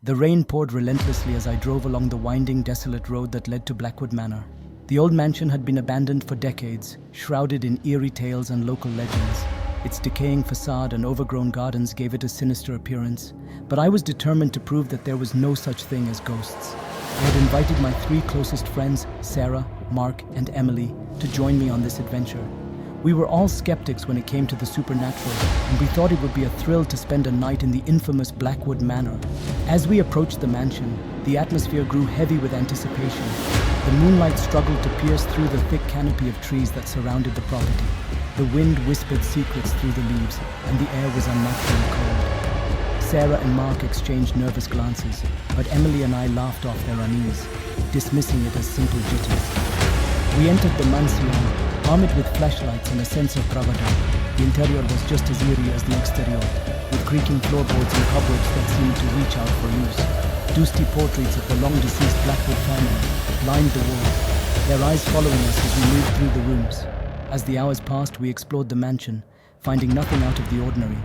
The rain poured relentlessly as I drove along the winding, desolate road that led to Blackwood Manor. The old mansion had been abandoned for decades, shrouded in eerie tales and local legends. Its decaying facade and overgrown gardens gave it a sinister appearance, but I was determined to prove that there was no such thing as ghosts. I had invited my 3 closest friends, Sarah, Mark, and Emily, to join me on this adventure. We were all skeptics when it came to the supernatural, and we thought it would be a thrill to spend a night in the infamous Blackwood Manor. As we approached the mansion, the atmosphere grew heavy with anticipation. The moonlight struggled to pierce through the thick canopy of trees that surrounded the property. The wind whispered secrets through the leaves, and the air was unnaturally cold. Sarah and Mark exchanged nervous glances, but Emily and I laughed off their unease, dismissing it as simple jitters. We entered the mansion, armed with flashlights and a sense of bravado. The interior was just as eerie as the exterior, with creaking floorboards and cobwebs that seemed to reach out for use. Dusty portraits of the long-deceased Blackwood family lined the walls, their eyes following us as we moved through the rooms. As the hours passed, we explored the mansion, finding nothing out of the ordinary.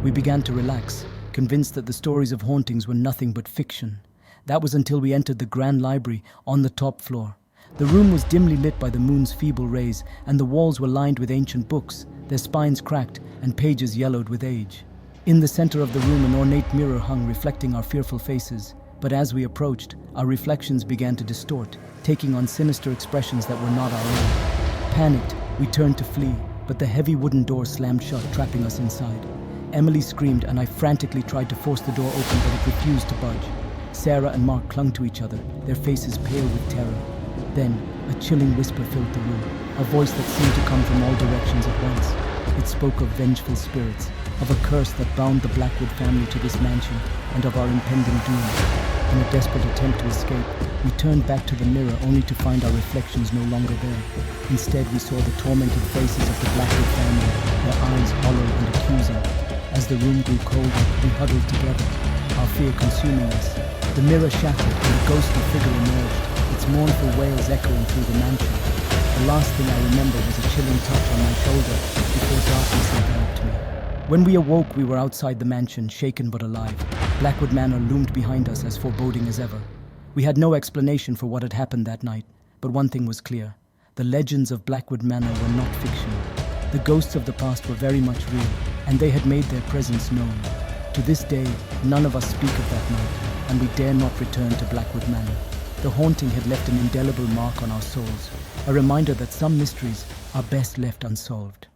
We began to relax, convinced that the stories of hauntings were nothing but fiction. That was until we entered the grand library on the top floor. The room was dimly lit by the moon's feeble rays, and the walls were lined with ancient books, their spines cracked and pages yellowed with age. In the center of the room, an ornate mirror hung, reflecting our fearful faces. But as we approached, our reflections began to distort, taking on sinister expressions that were not our own. Panicked, we turned to flee, but the heavy wooden door slammed shut, trapping us inside. Emily screamed, and I frantically tried to force the door open, but it refused to budge. Sarah and Mark clung to each other, their faces pale with terror. Then, a chilling whisper filled the room, a voice that seemed to come from all directions at once. It spoke of vengeful spirits, of a curse that bound the Blackwood family to this mansion, and of our impending doom. In a desperate attempt to escape, we turned back to the mirror only to find our reflections no longer there. Instead, we saw the tormented faces of the Blackwood family, their eyes hollow and accusing. As the room grew colder, we huddled together, our fear consuming us. The mirror shattered and a ghostly figure emerged, its mournful wails echoing through the mansion. The last thing I remember was a chilling touch on my shoulder before darkness enveloped me. When we awoke, we were outside the mansion, shaken but alive. Blackwood Manor loomed behind us, as foreboding as ever. We had no explanation for what had happened that night, but one thing was clear. The legends of Blackwood Manor were not fiction. The ghosts of the past were very much real, and they had made their presence known. To this day, none of us speak of that night, and we dare not return to Blackwood Manor. The haunting had left an indelible mark on our souls, a reminder that some mysteries are best left unsolved.